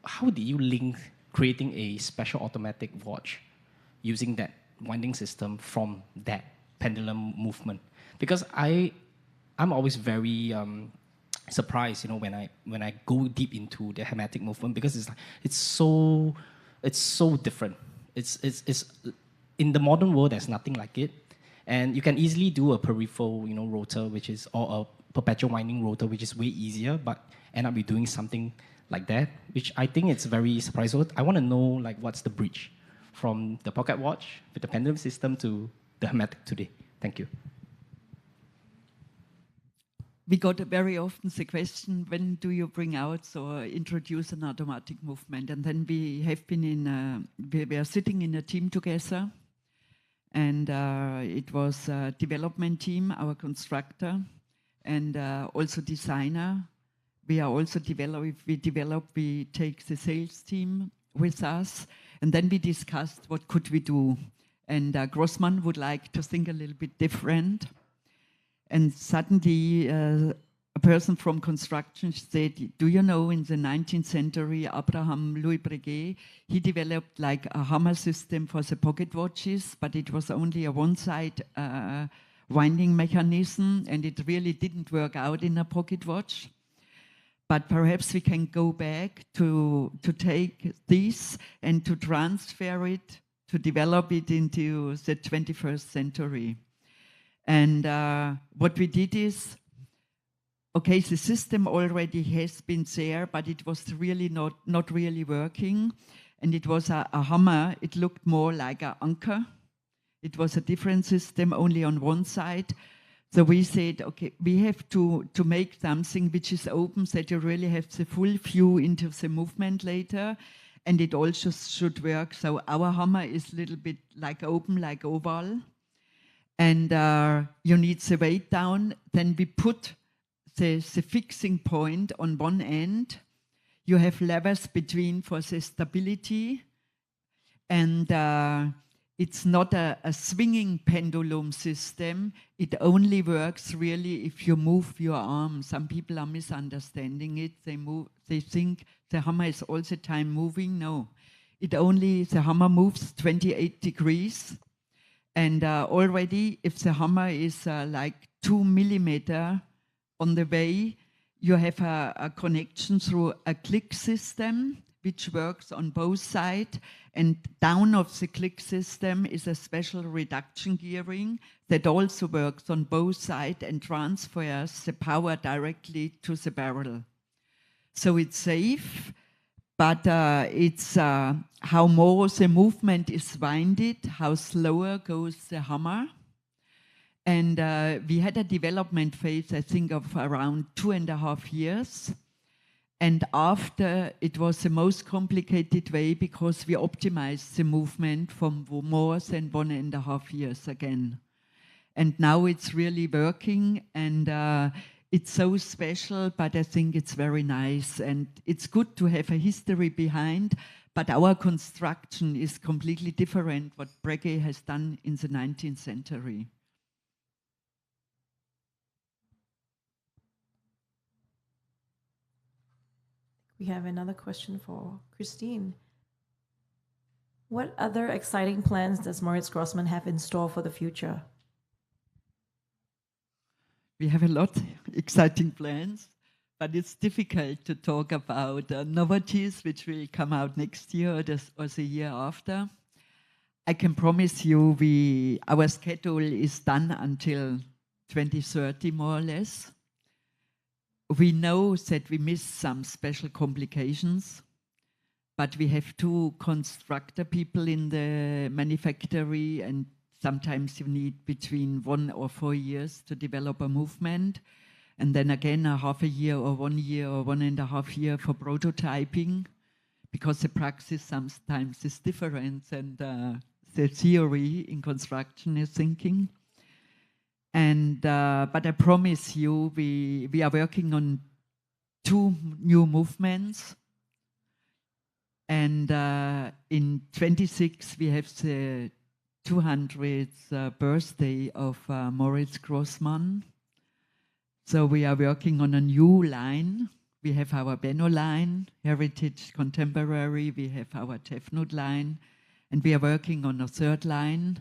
how did you link creating a special automatic watch using that winding system from that pendulum movement? Because I'm always very surprised, you know, when I go deep into the HAMATIC movement, because it's so different. It's in the modern world, there's nothing like it, and you can easily do a peripheral, you know, rotor, which is or a perpetual winding rotor, which is way easier, but end up doing something like that, which I think it's very surprising. I want to know, like, what's the bridge from the pocket watch with the pendulum system to the HAMATIC today? Thank you. We got very often the question, when do you bring out or introduce an automatic movement? And then we have been we are sitting in a team together, and it was a development team, our constructor, and also designer. We are also we take the sales team with us, and then we discussed what could we do. And Grossmann would like to think a little bit different. And suddenly a person from construction said, do you know, in the 19th century, Abraham Louis Breguet, he developed like a hammer system for the pocket watches, but it was only a one-side winding mechanism, and it really didn't work out in a pocket watch. But perhaps we can go back to take this and to transfer it, to develop it into the 21st century. And what we did is, okay, the system already has been there, but it was really not really working. and it was a hammer. It looked more like an anchor. It was a different system, only on one side. So we said, okay, we have to make something which is open, so that you really have the full view into the movement later, and it also should work. So our hammer is a little bit like open, like oval, and you need the weight down. Then we put the fixing point on one end. You have levers between for the stability, and it's not a swinging pendulum system. It only works really if you move your arm. Some people are misunderstanding it. They think the hammer is all the time moving. No, the hammer moves 28 degrees. And already, if the hammer is like 2 millimeter on the way, you have a connection through a click system, which works on both sides. And down of the click system is a special reduction gearing that also works on both sides and transfers the power directly to the barrel. So it's safe, but it's how more the movement is winded, how slower goes the hammer. And we had a development phase, I think, of around 2.5 years. And after, it was the most complicated way because we optimized the movement for more than 1.5 years again. And now it's really working, and it's so special, but I think it's very nice. And it's good to have a history behind, but our construction is completely different what Breguet has done in the 19th century. We have another question for Christine. What other exciting plans does Moritz Grossmann have in store for the future? We have a lot of exciting plans, but it's difficult to talk about novelties which will come out next year or the year after. I can promise you our schedule is done until 2030, more or less. We know that we miss some special complications, but we have 2 constructor people in the manufactory, and sometimes you need between 1 or 4 years to develop a movement. And then again, a half a year or 1 year or 1.5 years for prototyping, because the practice sometimes is different and the theory in construction is thinking. And but I promise you, we are working on 2 new movements. And in 26, we have the 200th birthday of Moritz Grossmann. So we are working on a new line. We have our Benno line, Heritage Contemporary. We have our Tefnut line. And we are working on a 3rd line,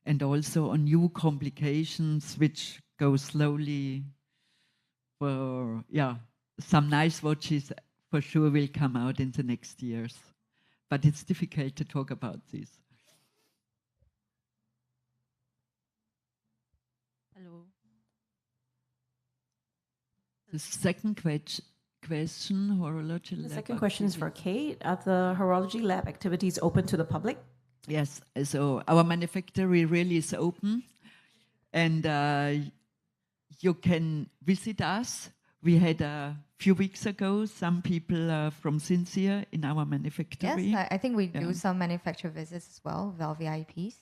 and also on new complications, which go slowly. For, some nice watches for sure will come out in the next years. But it's difficult to talk about this. Hello. The second question, horology lab. The second question is for Kate. Are the horology lab activities open to the public? Yes, so our manufactory really is open, and you can visit us. We had a few weeks ago some people from Sincere in our manufactory. Yes, I think we do some manufacturer visits as well with our VIPs.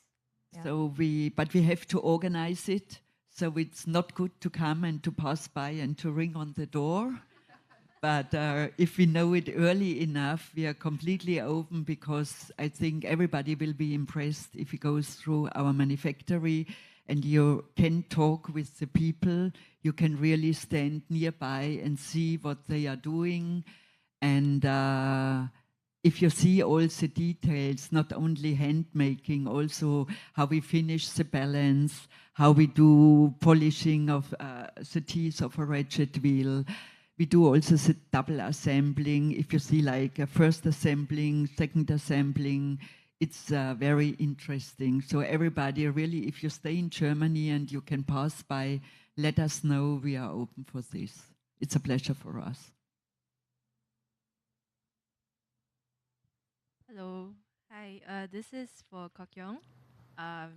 Yeah. So but we have to organize it. So it's not good to come and to pass by and to ring on the door. But if we know it early enough, we are completely open, because I think everybody will be impressed if he goes through our manufactory and you can talk with the people. You can really stand nearby and see what they are doing. And if you see all the details, not only hand making, also how we finish the balance, how we do polishing of the teeth of a ratchet wheel. We do also the double assembling. If you see like a first assembling, second assembling, it's very interesting. So everybody really, if you stay in Germany and you can pass by, let us know. We are open for this. It's a pleasure for us. Hello. Hi. This is for Kokyong.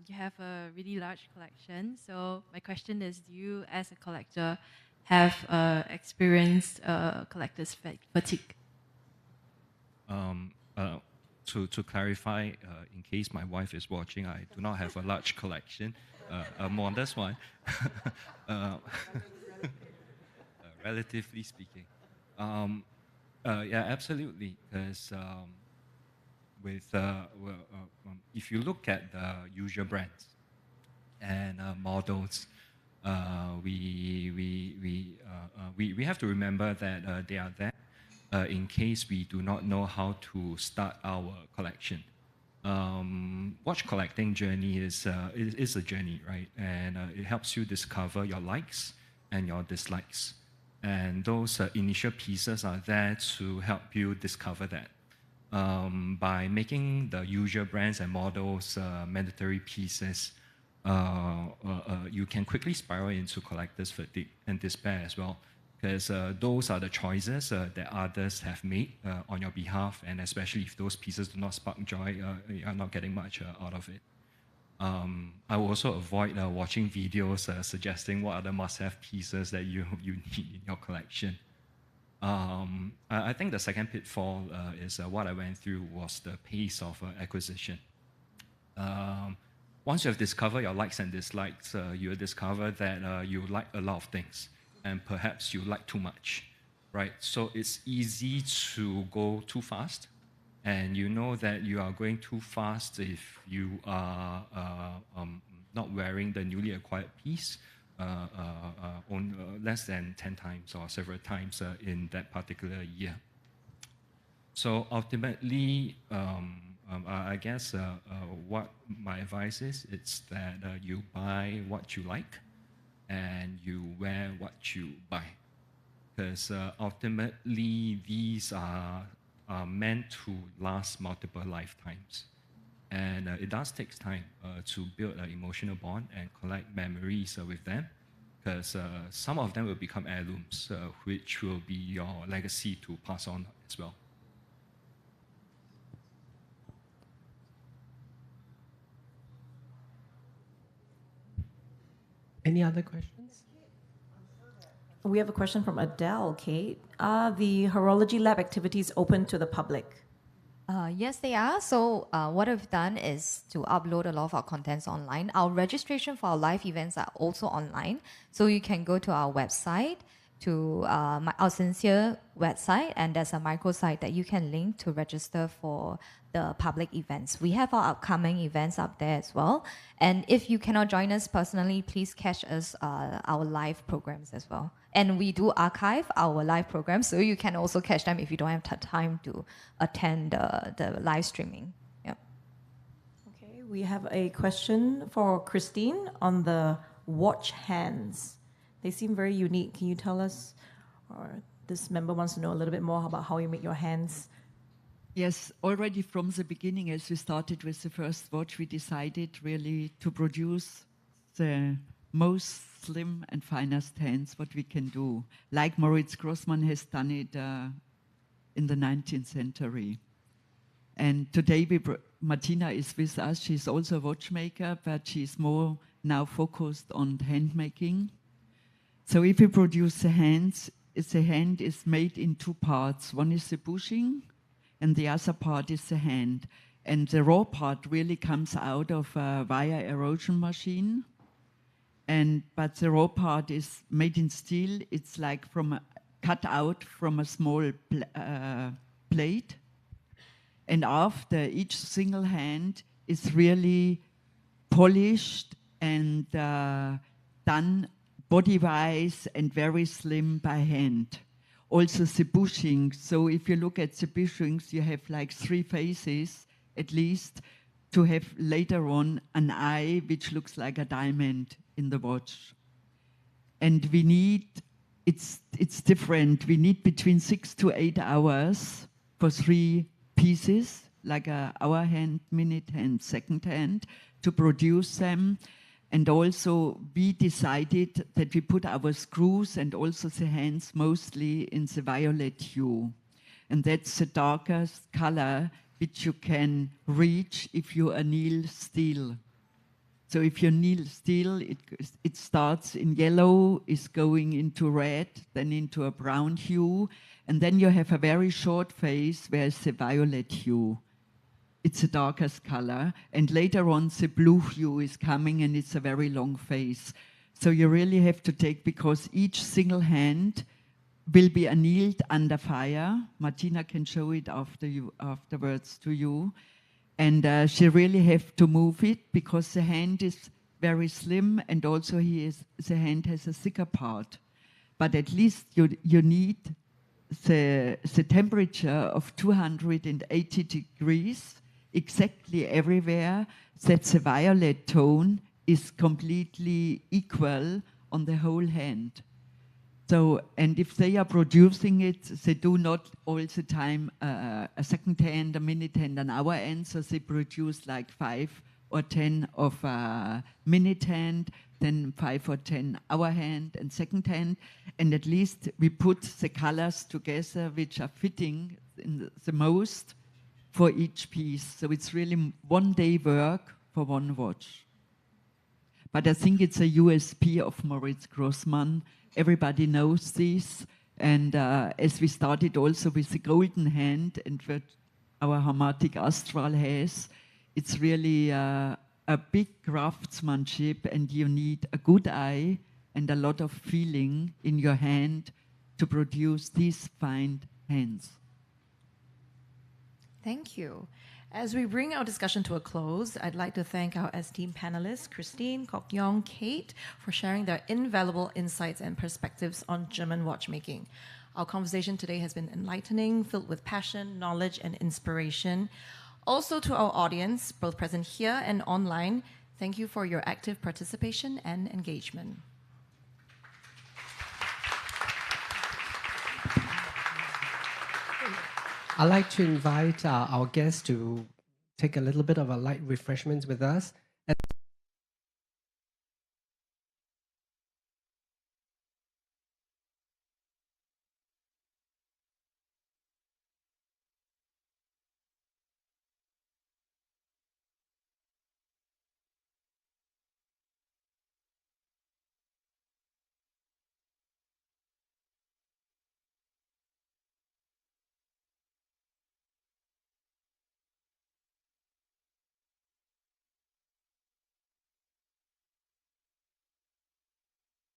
You have a really large collection. So my question is, do you, as a collector, have experienced collector's fatigue? Um, to clarify, in case my wife is watching, I do not have a large collection, a modest one, relatively speaking. Yeah, absolutely. Because if you look at the usual brands and models, we have to remember that they are there in case we do not know how to start our collection. Watch collecting journey is a journey, right? And it helps you discover your likes and your dislikes. And those initial pieces are there to help you discover that. By making the usual brands and models mandatory pieces, you can quickly spiral into collector's fatigue and despair as well, because those are the choices that others have made on your behalf, and especially if those pieces do not spark joy, you are not getting much out of it. I will also avoid watching videos suggesting what are the must-have pieces that you need in your collection. I think the second pitfall is what I went through was the pace of acquisition. Once you have discovered your likes and dislikes, you'll discover that you like a lot of things, and perhaps you like too much, right? So it's easy to go too fast, and you know that you are going too fast if you are not wearing the newly acquired piece on less than 10 times or several times in that particular year. So ultimately, I guess what my advice is, it's that you buy what you like and you wear what you buy. Because ultimately, these are meant to last multiple lifetimes. And it does take time to build an emotional bond and collect memories with them, because some of them will become heirlooms, which will be your legacy to pass on as well. Any other questions? We have a question from Adele, Kate. Are the horology lab activities open to the public? Yes, they are. So what we've done is to upload a lot of our contents online. Our registration for our live events are also online. So you can go to our website, to our Sincere website, and there's a microsite that you can link to register for the public events. We have our upcoming events up there as well. And if you cannot join us personally, please catch us our live programs as well. And we do archive our live programs, so you can also catch them if you don't have time to attend the live streaming. Yeah. Okay, we have a question for Christine on the watch hands. They seem very unique. Can you tell us, or this member wants to know a little bit more about how you make your hands? Yes, already from the beginning, as we started with the first watch, we decided really to produce the most slim and finest hands what we can do, like Moritz Grossmann has done it in the 19th century. And today Martina is with us. She's also a watchmaker, but she's more now focused on hand making. So if we produce the hands, the hand is made in two parts. One is the bushing, and the other part is the hand. And the raw part really comes out of a wire erosion machine. But the raw part is made in steel. It's like cut out from a small plate. And after, each single hand is really polished and done body-wise and very slim by hand. Also the bushing. So if you look at the bushings, you have like 3 faces at least, to have later on an eye which looks like a diamond in the watch. And we need, it's different. We need between 6 to 8 hours for 3 pieces, like a hour hand, minute hand, second hand, to produce them. And also we decided that we put our screws and also the hands mostly in the violet hue. And that's the darkest color which you can reach if you anneal steel. So if you anneal steel, it starts in yellow, is going into red, then into a brown hue, and then you have a very short phase where it's a violet hue. It's the darkest color, and later on the blue hue is coming, and it's a very long phase. So you really have to take, because each single hand will be annealed under fire. Martina can show it afterwards to you. And she really have to move it, because the hand is very slim, and also the hand has a thicker part. But at least you need the temperature of 280 degrees exactly everywhere, that the violet tone is completely equal on the whole hand. So, and if they are producing it, they do not all the time a second hand, a minute hand, an hour hand. So they produce like 5 or 10 of minute hand, then 5 or 10 hour hand and second hand. And at least we put the colors together which are fitting in the most for each piece. So it's really one day work for one watch. But I think it's a USP of Moritz Grossmann. Everybody knows this, and as we started also with the golden hand, and what our HAMATIC ASTRAL has, it's really a big craftsmanship, and you need a good eye and a lot of feeling in your hand to produce these fine hands. Thank you. As we bring our discussion to a close, I'd like to thank our esteemed panelists, Christine, Kok Yong, Kate, for sharing their invaluable insights and perspectives on German watchmaking. Our conversation today has been enlightening, filled with passion, knowledge, and inspiration. Also to our audience, both present here and online, thank you for your active participation and engagement. I'd like to invite our guests to take a little bit of a light refreshment with us. And